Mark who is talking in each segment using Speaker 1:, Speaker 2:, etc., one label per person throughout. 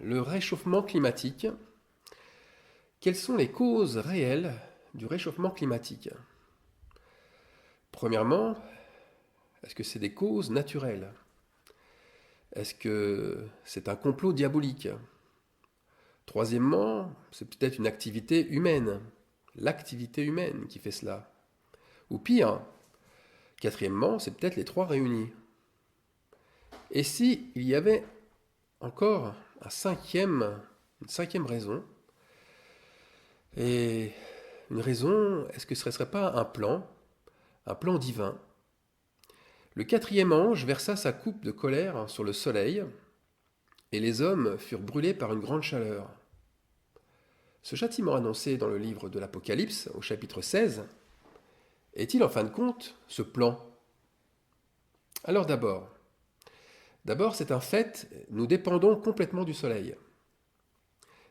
Speaker 1: le réchauffement climatique. Quelles sont les causes réelles du réchauffement climatique? Premièrement, est-ce que c'est des causes naturelles? Est-ce que c'est un complot diabolique? Troisièmement, c'est peut-être une activité humaine, l'activité humaine qui fait cela. Ou pire, quatrièmement, c'est peut-être les trois réunis. Et si il y avait encore une cinquième raison, et une raison, est-ce que ce ne serait pas un plan divin? Le quatrième ange versa sa coupe de colère sur le soleil, et les hommes furent brûlés par une grande chaleur. Ce châtiment annoncé dans le livre de l'Apocalypse, au chapitre 16, est-il en fin de compte ce plan? Alors d'abord c'est un fait, nous dépendons complètement du soleil.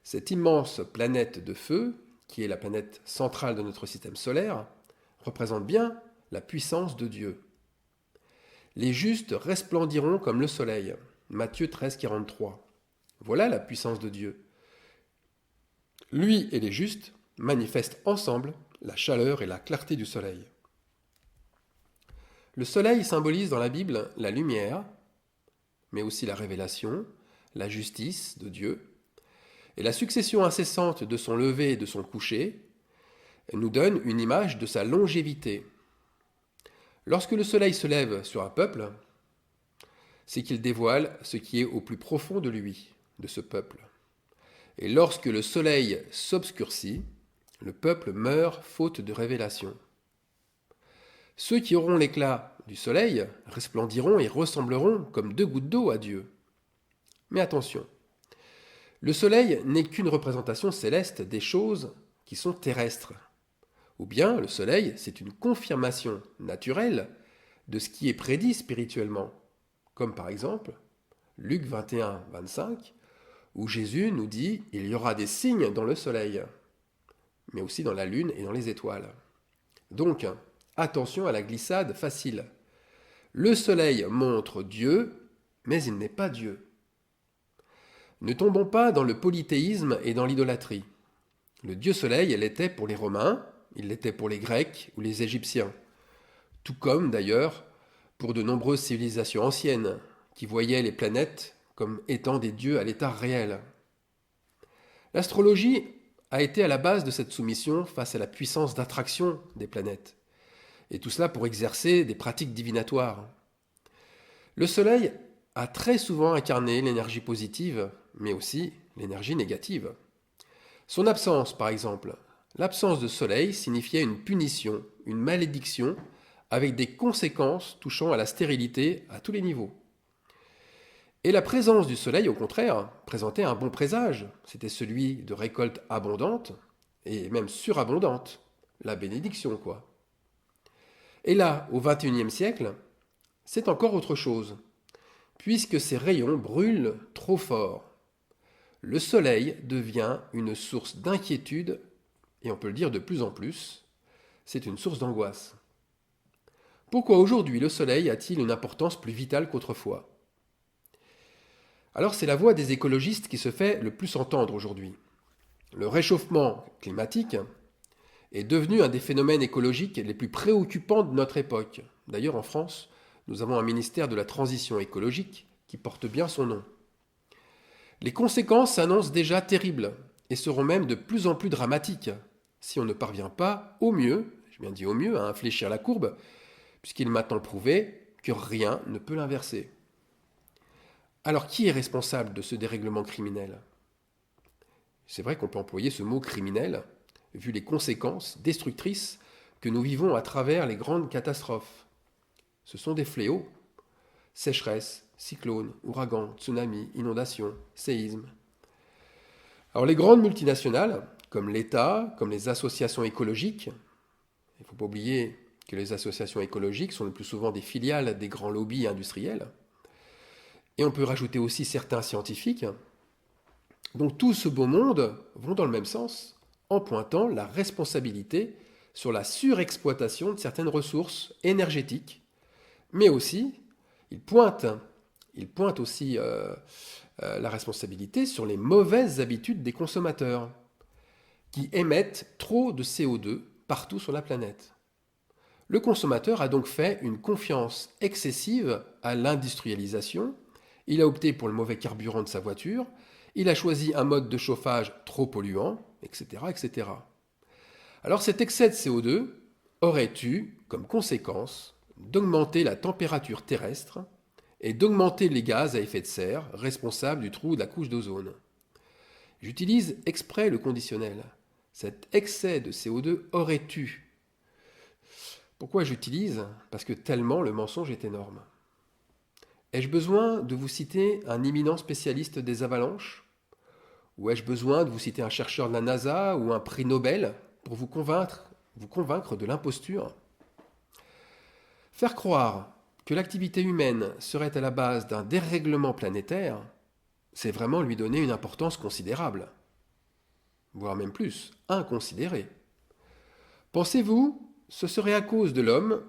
Speaker 1: Cette immense planète de feu, qui est la planète centrale de notre système solaire, représente bien la puissance de Dieu. Les justes resplendiront comme le soleil. Matthieu 13, 43. Voilà la puissance de Dieu. Lui et les justes manifestent ensemble la chaleur et la clarté du soleil. Le soleil symbolise dans la Bible la lumière, mais aussi la révélation, la justice de Dieu, et la succession incessante de son lever et de son coucher nous donne une image de sa longévité. Lorsque le soleil se lève sur un peuple, c'est qu'il dévoile ce qui est au plus profond de lui, de ce peuple. Et lorsque le soleil s'obscurcit, le peuple meurt faute de révélation. Ceux qui auront l'éclat du soleil resplendiront et ressembleront comme deux gouttes d'eau à Dieu. Mais attention, le soleil n'est qu'une représentation céleste des choses qui sont terrestres. Ou bien le soleil, c'est une confirmation naturelle de ce qui est prédit spirituellement. Comme par exemple Luc 21, 25, où Jésus nous dit « Il y aura des signes dans le soleil », mais aussi dans la lune et dans les étoiles. Donc, attention à la glissade facile. Le soleil montre Dieu, mais il n'est pas Dieu. Ne tombons pas dans le polythéisme et dans l'idolâtrie. Le dieu soleil, elle était pour les Romains, il l'était pour les Grecs ou les Égyptiens. Tout comme, d'ailleurs, pour de nombreuses civilisations anciennes, qui voyaient les planètes comme étant des dieux à l'état réel. L'astrologie a été à la base de cette soumission face à la puissance d'attraction des planètes. Et tout cela pour exercer des pratiques divinatoires. Le Soleil a très souvent incarné l'énergie positive, mais aussi l'énergie négative. Son absence, par exemple, l'absence de Soleil signifiait une punition, une malédiction, avec des conséquences touchant à la stérilité à tous les niveaux. Et la présence du Soleil, au contraire, présentait un bon présage. C'était celui de récoltes abondantes, et même surabondantes. La bénédiction, quoi. Et là, au XXIe siècle, c'est encore autre chose, puisque ces rayons brûlent trop fort. Le soleil devient une source d'inquiétude, et on peut le dire de plus en plus, c'est une source d'angoisse. Pourquoi aujourd'hui le soleil a-t-il une importance plus vitale qu'autrefois? Alors c'est la voix des écologistes qui se fait le plus entendre aujourd'hui. Le réchauffement climatique est devenu un des phénomènes écologiques les plus préoccupants de notre époque. D'ailleurs, en France, nous avons un ministère de la transition écologique qui porte bien son nom. Les conséquences s'annoncent déjà terribles et seront même de plus en plus dramatiques si on ne parvient pas au mieux, j'ai bien dit au mieux, à infléchir la courbe, puisqu'il est maintenant prouvé que rien ne peut l'inverser. Alors qui est responsable de ce dérèglement criminel? C'est vrai qu'on peut employer ce mot criminel, vu les conséquences destructrices que nous vivons à travers les grandes catastrophes. Ce sont des fléaux. Sécheresse, cyclones, ouragans, tsunamis, inondations, séismes. Alors les grandes multinationales, comme l'État, comme les associations écologiques, il ne faut pas oublier que les associations écologiques sont le plus souvent des filiales des grands lobbies industriels, et on peut rajouter aussi certains scientifiques. Donc tout ce beau monde vont dans le même sens, en pointant la responsabilité sur la surexploitation de certaines ressources énergétiques, mais aussi, ils pointent aussi la responsabilité sur les mauvaises habitudes des consommateurs, qui émettent trop de CO2 partout sur la planète. Le consommateur a donc fait une confiance excessive à l'industrialisation, il a opté pour le mauvais carburant de sa voiture, il a choisi un mode de chauffage trop polluant, etc., etc. Alors cet excès de CO2 aurait eu comme conséquence d'augmenter la température terrestre et d'augmenter les gaz à effet de serre responsables du trou de la couche d'ozone. J'utilise exprès le conditionnel. Cet excès de CO2 aurait eu. Pourquoi j'utilise? Parce que tellement le mensonge est énorme. Ai-je besoin de vous citer un éminent spécialiste des avalanches? Ou ai-je besoin de vous citer un chercheur de la NASA ou un prix Nobel pour vous convaincre de l'imposture? Faire croire que l'activité humaine serait à la base d'un dérèglement planétaire, c'est vraiment lui donner une importance considérable, voire même plus, inconsidérée. Pensez-vous, ce serait à cause de l'homme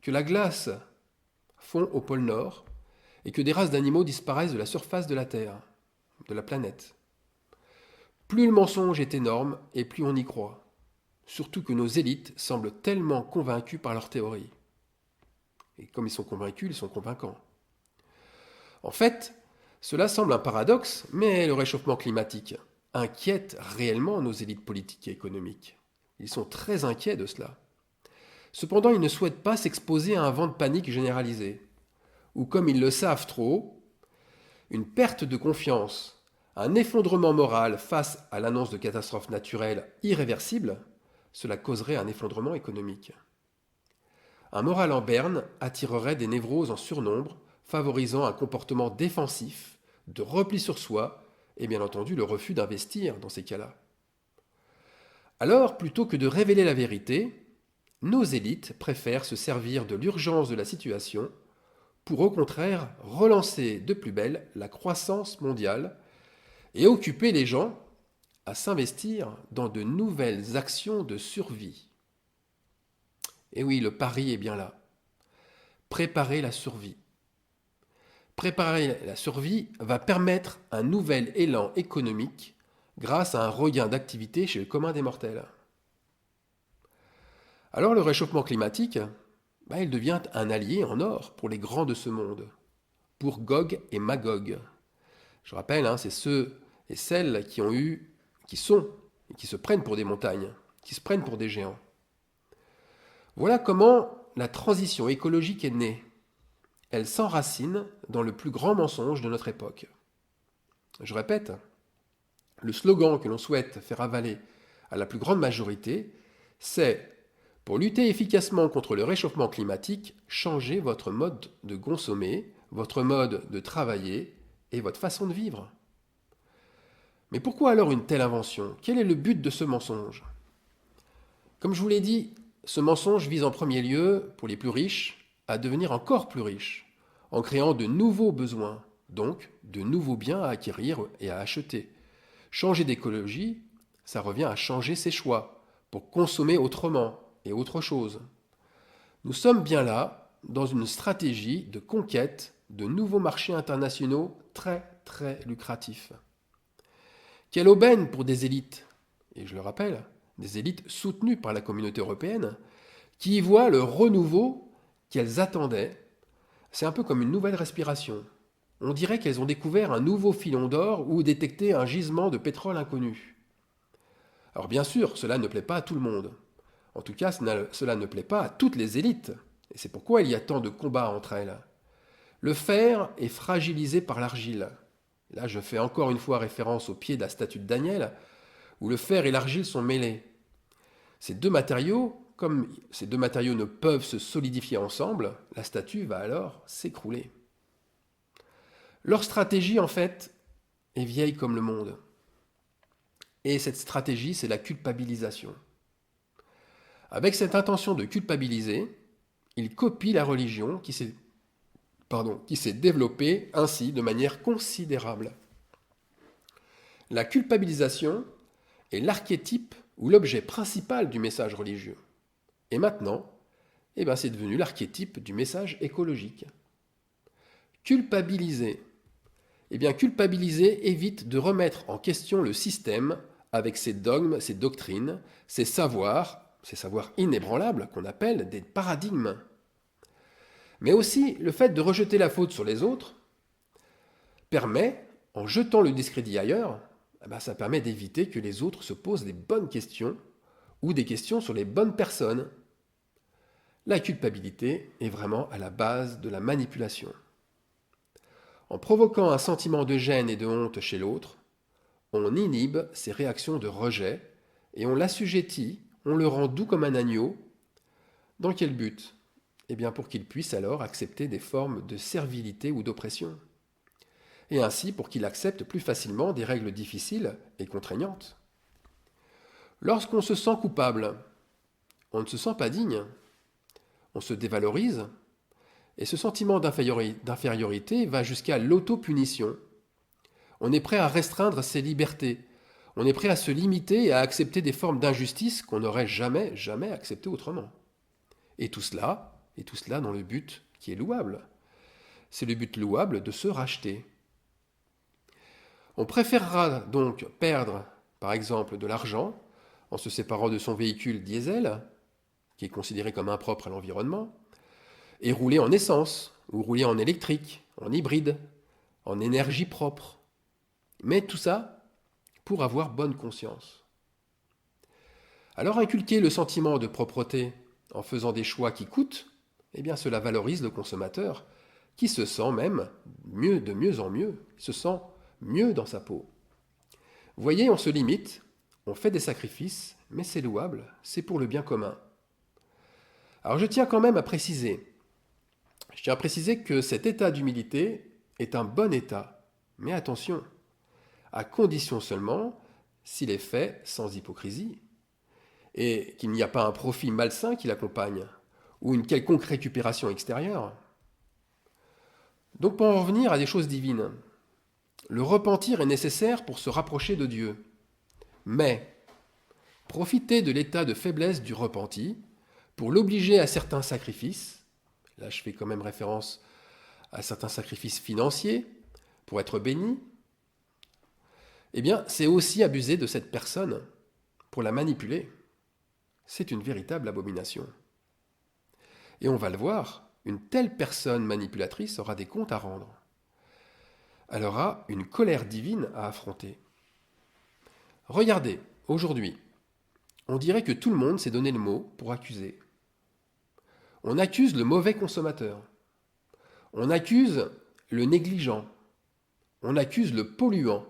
Speaker 1: que la glace fond au pôle Nord et que des races d'animaux disparaissent de la surface de la Terre, de la planète? Plus le mensonge est énorme et plus on y croit, surtout que nos élites semblent tellement convaincus par leurs théories. Et comme ils sont convaincus, ils sont convaincants. En fait, cela semble un paradoxe, mais le réchauffement climatique inquiète réellement nos élites politiques et économiques. Ils sont très inquiets de cela. Cependant, ils ne souhaitent pas s'exposer à un vent de panique généralisé, ou comme ils le savent trop, une perte de confiance, un effondrement moral face à l'annonce de catastrophes naturelles irréversibles, cela causerait un effondrement économique. Un moral en berne attirerait des névroses en surnombre, favorisant un comportement défensif, de repli sur soi, et bien entendu le refus d'investir dans ces cas-là. Alors, plutôt que de révéler la vérité, nos élites préfèrent se servir de l'urgence de la situation pour au contraire relancer de plus belle la croissance mondiale et occuper les gens à s'investir dans de nouvelles actions de survie. Et oui, le pari est bien là. Préparer la survie. Préparer la survie va permettre un nouvel élan économique grâce à un regain d'activité chez le commun des mortels. Alors le réchauffement climatique, il devient un allié en or pour les grands de ce monde, pour Gog et Magog. Je rappelle, c'est ceux et celles qui sont et qui se prennent pour des montagnes, qui se prennent pour des géants. Voilà comment la transition écologique est née. Elle s'enracine dans le plus grand mensonge de notre époque. Je répète, le slogan que l'on souhaite faire avaler à la plus grande majorité, c'est « Pour lutter efficacement contre le réchauffement climatique, changez votre mode de consommer, votre mode de travailler et votre façon de vivre. » Mais pourquoi alors une telle invention? Quel est le but de ce mensonge? Comme je vous l'ai dit, ce mensonge vise en premier lieu, pour les plus riches, à devenir encore plus riches, en créant de nouveaux besoins, donc de nouveaux biens à acquérir et à acheter. Changer d'écologie, ça revient à changer ses choix, pour consommer autrement et autre chose. Nous sommes bien là dans une stratégie de conquête de nouveaux marchés internationaux très très lucratifs. Quelle aubaine pour des élites, et je le rappelle, des élites soutenues par la communauté européenne, qui y voient le renouveau qu'elles attendaient. C'est un peu comme une nouvelle respiration. On dirait qu'elles ont découvert un nouveau filon d'or ou détecté un gisement de pétrole inconnu. Alors bien sûr, cela ne plaît pas à tout le monde. En tout cas, cela ne plaît pas à toutes les élites. Et c'est pourquoi il y a tant de combats entre elles. Le fer est fragilisé par l'argile. Là, je fais encore une fois référence au pied de la statue de Daniel, où le fer et l'argile sont mêlés. Ces deux matériaux, comme ces deux matériaux ne peuvent se solidifier ensemble, la statue va alors s'écrouler. Leur stratégie, en fait, est vieille comme le monde. Et cette stratégie, c'est la culpabilisation. Avec cette intention de culpabiliser, ils copient la religion qui s'est développée ainsi de manière considérable. La culpabilisation est l'archétype ou l'objet principal du message religieux. Et maintenant, c'est devenu l'archétype du message écologique. Culpabiliser Eh bien, culpabiliser évite de remettre en question le système avec ses dogmes, ses doctrines, ses savoirs inébranlables qu'on appelle des paradigmes. Mais aussi, le fait de rejeter la faute sur les autres permet, en jetant le discrédit ailleurs, ça permet d'éviter que les autres se posent les bonnes questions ou des questions sur les bonnes personnes. La culpabilité est vraiment à la base de la manipulation. En provoquant un sentiment de gêne et de honte chez l'autre, on inhibe ses réactions de rejet et on l'assujettit, on le rend doux comme un agneau. Dans quel but? Eh bien pour qu'il puisse alors accepter des formes de servilité ou d'oppression. Et ainsi pour qu'il accepte plus facilement des règles difficiles et contraignantes. Lorsqu'on se sent coupable, on ne se sent pas digne, on se dévalorise, et ce sentiment d'infériorité va jusqu'à l'autopunition. On est prêt à restreindre ses libertés, on est prêt à se limiter et à accepter des formes d'injustice qu'on n'aurait jamais, jamais acceptées autrement. Et tout cela dans le but qui est louable. C'est le but louable de se racheter. On préférera donc perdre, par exemple, de l'argent en se séparant de son véhicule diesel, qui est considéré comme impropre à l'environnement, et rouler en essence, ou rouler en électrique, en hybride, en énergie propre. Mais tout ça pour avoir bonne conscience. Alors inculquer le sentiment de propreté en faisant des choix qui coûtent, eh bien cela valorise le consommateur, qui se sent même de mieux en mieux, se sent mieux dans sa peau. Vous voyez, on se limite, on fait des sacrifices, mais c'est louable, c'est pour le bien commun. Alors je tiens quand même à préciser, que cet état d'humilité est un bon état, mais attention, à condition seulement s'il est fait sans hypocrisie, et qu'il n'y a pas un profit malsain qui l'accompagne, ou une quelconque récupération extérieure. Donc pour en revenir à des choses divines, le repentir est nécessaire pour se rapprocher de Dieu. Mais profiter de l'état de faiblesse du repenti pour l'obliger à certains sacrifices, là je fais quand même référence à certains sacrifices financiers pour être béni, eh bien c'est aussi abuser de cette personne pour la manipuler. C'est une véritable abomination. Et on va le voir, une telle personne manipulatrice aura des comptes à rendre. Elle aura une colère divine à affronter. Regardez, aujourd'hui, on dirait que tout le monde s'est donné le mot pour accuser. On accuse le mauvais consommateur. On accuse le négligent. On accuse le polluant.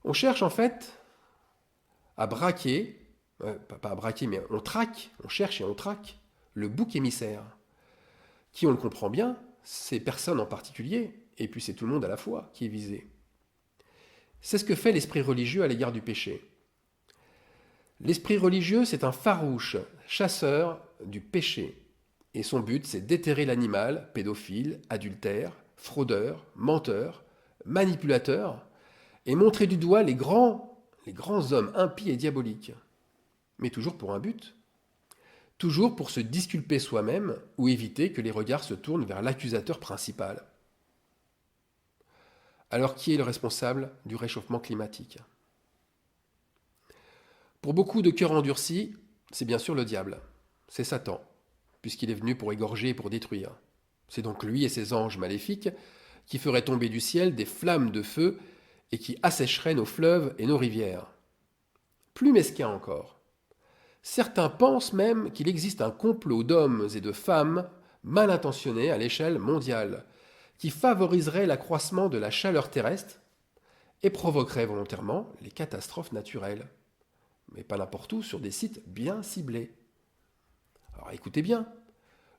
Speaker 1: On cherche en fait à braquer, pas à braquer, mais on traque, on cherche et on traque le bouc émissaire, qui, on le comprend bien, ces personnes en particulier, et puis c'est tout le monde à la fois qui est visé. C'est ce que fait l'esprit religieux à l'égard du péché. L'esprit religieux, c'est un farouche chasseur du péché, et son but, c'est d'éthérer l'animal, pédophile, adultère, fraudeur, menteur, manipulateur, et montrer du doigt les grands hommes impies et diaboliques. Mais toujours pour un but. Toujours pour se disculper soi-même ou éviter que les regards se tournent vers l'accusateur principal. Alors qui est le responsable du réchauffement climatique? Pour beaucoup de cœurs endurcis, c'est bien sûr le diable, c'est Satan, puisqu'il est venu pour égorger et pour détruire. C'est donc lui et ses anges maléfiques qui feraient tomber du ciel des flammes de feu et qui assécheraient nos fleuves et nos rivières. Plus mesquin encore, certains pensent même qu'il existe un complot d'hommes et de femmes mal intentionnés à l'échelle mondiale, qui favoriserait l'accroissement de la chaleur terrestre et provoquerait volontairement les catastrophes naturelles. Mais pas n'importe où, sur des sites bien ciblés. Alors écoutez bien,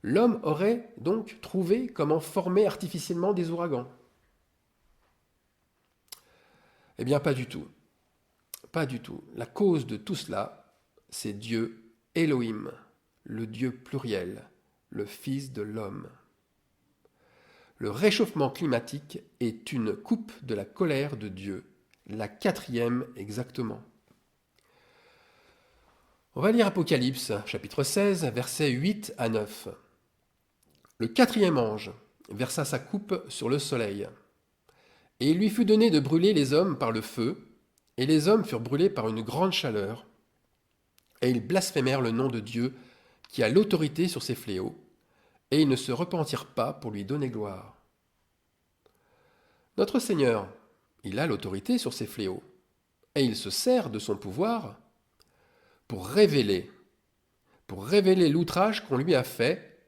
Speaker 1: l'homme aurait donc trouvé comment former artificiellement des ouragans. Eh bien pas du tout. Pas du tout. La cause de tout cela, c'est Dieu Elohim, le Dieu pluriel, le Fils de l'homme. Le réchauffement climatique est une coupe de la colère de Dieu, la 4e exactement. On va lire Apocalypse, chapitre 16, versets 8 à 9. Le 4e ange versa sa coupe sur le soleil, Et il lui fut donné de brûler les hommes par le feu, et les hommes furent brûlés par une grande chaleur, et ils blasphémèrent le nom de Dieu qui a l'autorité sur ces fléaux, et ils ne se repentirent pas pour lui donner gloire. Notre Seigneur, il a l'autorité sur ces fléaux, et il se sert de son pouvoir pour révéler l'outrage qu'on lui a fait,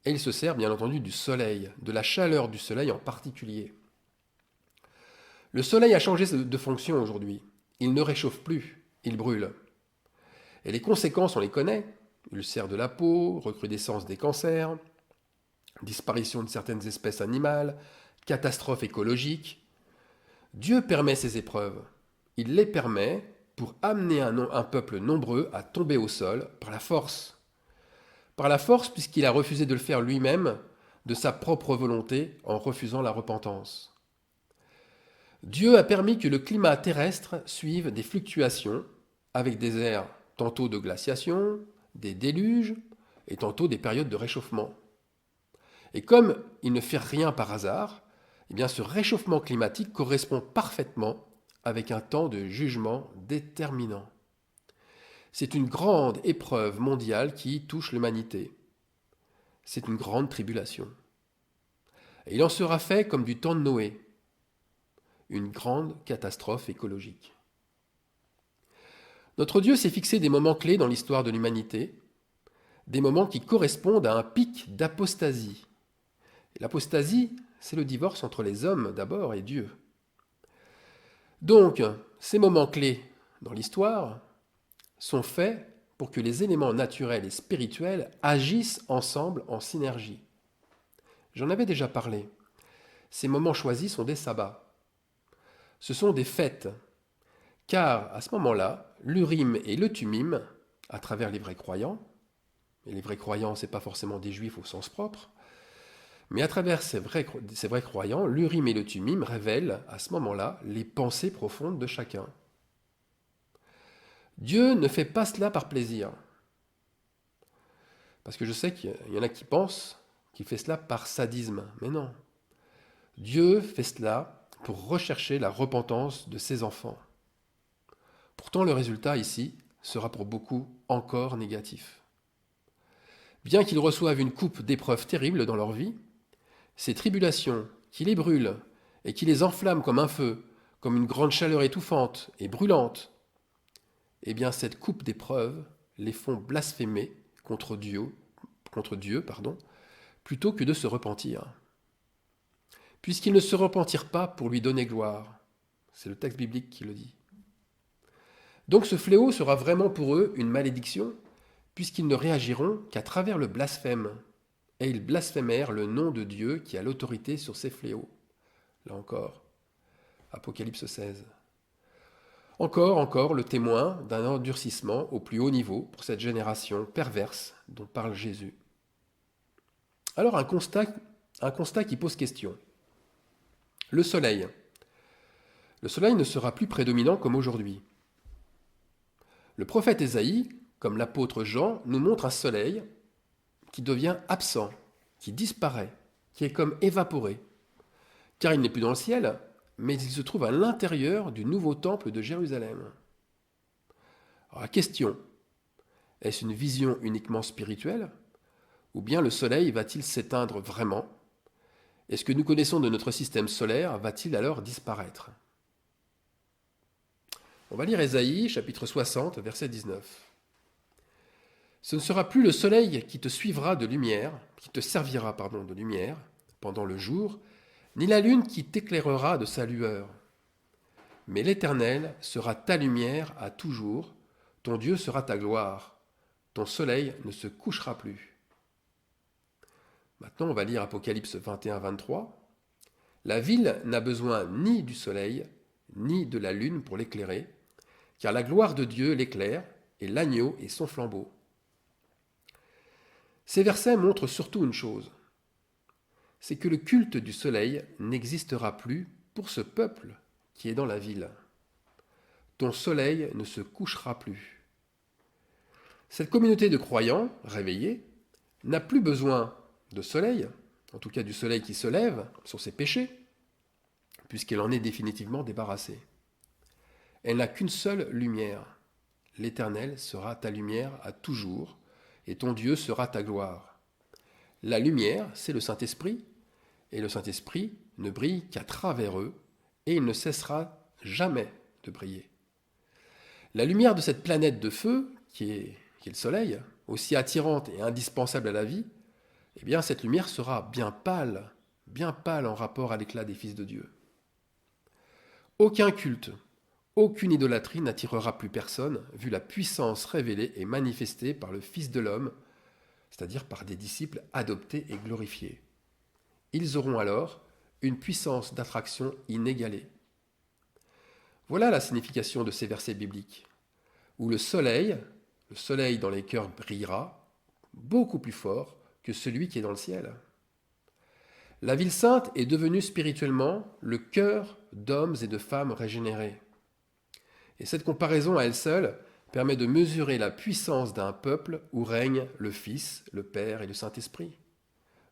Speaker 1: et il se sert bien entendu du soleil, de la chaleur du soleil en particulier. Le soleil a changé de fonction aujourd'hui. Il ne réchauffe plus, il brûle. Et les conséquences, on les connaît. Ulcère de la peau, recrudescence des cancers, disparition de certaines espèces animales, catastrophes écologiques. Dieu permet ces épreuves. Il les permet pour amener un peuple nombreux à tomber au sol par la force. Par la force puisqu'il a refusé de le faire lui-même de sa propre volonté en refusant la repentance. Dieu a permis que le climat terrestre suive des fluctuations avec des ères tantôt de glaciation, des déluges et tantôt des périodes de réchauffement. Et comme il ne fait rien par hasard, eh bien ce réchauffement climatique correspond parfaitement avec un temps de jugement déterminant. C'est une grande épreuve mondiale qui touche l'humanité. C'est une grande tribulation. Et il en sera fait comme du temps de Noé, une grande catastrophe écologique. Notre Dieu s'est fixé des moments clés dans l'histoire de l'humanité, des moments qui correspondent à un pic d'apostasie. L'apostasie, c'est le divorce entre les hommes d'abord et Dieu. Donc, ces moments clés dans l'histoire sont faits pour que les éléments naturels et spirituels agissent ensemble en synergie. J'en avais déjà parlé. Ces moments choisis sont des sabbats. Ce sont des fêtes, car à ce moment-là, l'Urim et le Tumim, à travers les vrais croyants, et les vrais croyants, ce n'est pas forcément des juifs au sens propre, mais à travers ces vrais croyants, l'Urim et le Tumim révèlent à ce moment-là les pensées profondes de chacun. Dieu ne fait pas cela par plaisir. Parce que je sais qu'il y en a qui pensent qu'il fait cela par sadisme, mais non. Dieu fait cela pour rechercher la repentance de ses enfants. Pourtant, le résultat ici sera pour beaucoup encore négatif. Bien qu'ils reçoivent une coupe d'épreuves terribles dans leur vie, ces tribulations qui les brûlent et qui les enflamment comme un feu, comme une grande chaleur étouffante et brûlante, eh bien cette coupe d'épreuves les font blasphémer contre Dieu, plutôt que de se repentir. Puisqu'ils ne se repentirent pas pour lui donner gloire. C'est le texte biblique qui le dit. Donc ce fléau sera vraiment pour eux une malédiction, puisqu'ils ne réagiront qu'à travers le blasphème. Et ils blasphémèrent le nom de Dieu qui a l'autorité sur ces fléaux. Là encore, Apocalypse 16. Encore le témoin d'un endurcissement au plus haut niveau pour cette génération perverse dont parle Jésus. Alors un constat qui pose question. Le soleil. Le soleil ne sera plus prédominant comme aujourd'hui. Le prophète Ésaïe, comme l'apôtre Jean, nous montre un soleil qui devient absent, qui disparaît, qui est comme évaporé. Car il n'est plus dans le ciel, mais il se trouve à l'intérieur du nouveau temple de Jérusalem. Alors la question, est-ce une vision uniquement spirituelle, ou bien le soleil va-t-il s'éteindre vraiment? Et ce que nous connaissons de notre système solaire va-t-il alors disparaître? On va lire Ésaïe, chapitre 60, verset 19. Ce ne sera plus le soleil qui te suivra de lumière, qui te servira, de lumière pendant le jour, ni la lune qui t'éclairera de sa lueur. Mais l'Éternel sera ta lumière à toujours, ton Dieu sera ta gloire, ton soleil ne se couchera plus. Maintenant, on va lire Apocalypse 21-23. La ville n'a besoin ni du soleil, ni de la lune pour l'éclairer, car la gloire de Dieu l'éclaire, et l'agneau est son flambeau. Ces versets montrent surtout une chose, c'est que le culte du soleil n'existera plus pour ce peuple qui est dans la ville. Ton soleil ne se couchera plus. Cette communauté de croyants réveillés n'a plus besoin de soleil, en tout cas du soleil qui se lève sur ses péchés, puisqu'elle en est définitivement débarrassée. Elle n'a qu'une seule lumière. L'Éternel sera ta lumière à toujours, et ton Dieu sera ta gloire. La lumière, c'est le Saint-Esprit, et le Saint-Esprit ne brille qu'à travers eux, et il ne cessera jamais de briller. La lumière de cette planète de feu, qui est le Soleil, aussi attirante et indispensable à la vie, eh bien cette lumière sera bien pâle en rapport à l'éclat des fils de Dieu. Aucun culte, aucune idolâtrie n'attirera plus personne, vu la puissance révélée et manifestée par le Fils de l'homme, c'est-à-dire par des disciples adoptés et glorifiés. Ils auront alors une puissance d'attraction inégalée. Voilà la signification de ces versets bibliques, où le soleil dans les cœurs brillera beaucoup plus fort que celui qui est dans le ciel. La ville sainte est devenue spirituellement le cœur d'hommes et de femmes régénérés. Et cette comparaison à elle seule permet de mesurer la puissance d'un peuple où règne le Fils, le Père et le Saint-Esprit.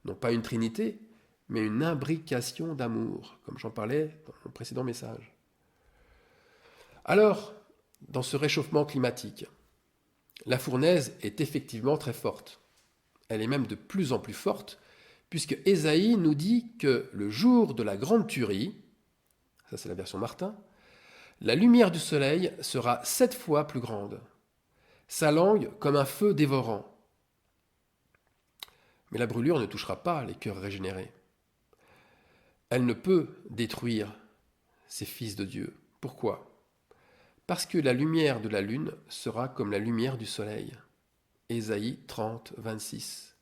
Speaker 1: Non pas une trinité, mais une imbrication d'amour, comme j'en parlais dans mon précédent message. Alors, dans ce réchauffement climatique, la fournaise est effectivement très forte. Elle est même de plus en plus forte, puisque Ésaïe nous dit que le jour de la grande tuerie, ça c'est la version Martin, la lumière du soleil sera 7 fois plus grande, sa langue comme un feu dévorant. Mais la brûlure ne touchera pas les cœurs régénérés. Elle ne peut détruire ces fils de Dieu. Pourquoi ? Parce que la lumière de la lune sera comme la lumière du soleil. Ésaïe 30, 26.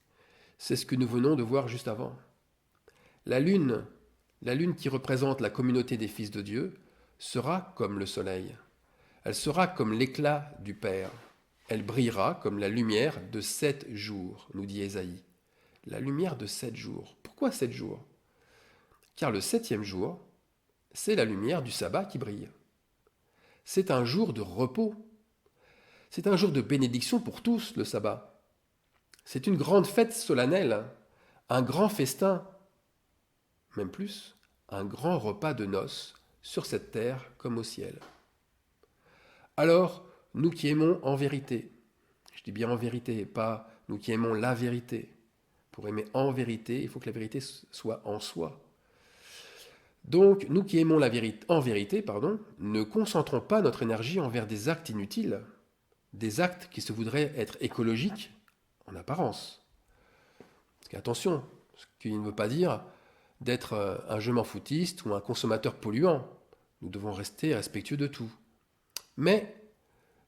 Speaker 1: C'est ce que nous venons de voir juste avant. La lune qui représente la communauté des fils de Dieu, sera comme le soleil. Elle sera comme l'éclat du Père. Elle brillera comme la lumière de 7 jours, nous dit Ésaïe. La lumière de 7 jours. Pourquoi 7 jours ? Car le 7e jour, c'est la lumière du sabbat qui brille. C'est un jour de repos. C'est un jour de bénédiction pour tous, le sabbat. C'est une grande fête solennelle, un grand festin, même plus, un grand repas de noces sur cette terre comme au ciel. Alors, nous qui aimons en vérité, je dis bien en vérité, et pas nous qui aimons la vérité. Pour aimer en vérité, il faut que la vérité soit en soi. Donc, nous qui aimons la vérité, en vérité, ne concentrons pas notre énergie envers des actes inutiles, des actes qui se voudraient être écologiques en apparence. Parce qu'attention, ce qui ne veut pas dire d'être un je m'en foutiste ou un consommateur polluant. Nous devons rester respectueux de tout. Mais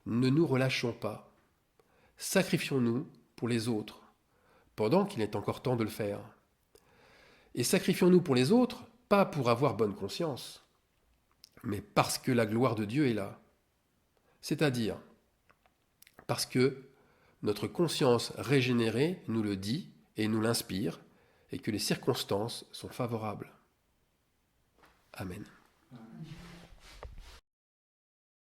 Speaker 1: ne nous relâchons pas. Sacrifions-nous pour les autres, pendant qu'il est encore temps de le faire. Et sacrifions-nous pour les autres, pas pour avoir bonne conscience, mais parce que la gloire de Dieu est là. C'est-à-dire parce que notre conscience régénérée nous le dit et nous l'inspire, et que les circonstances sont favorables. Amen.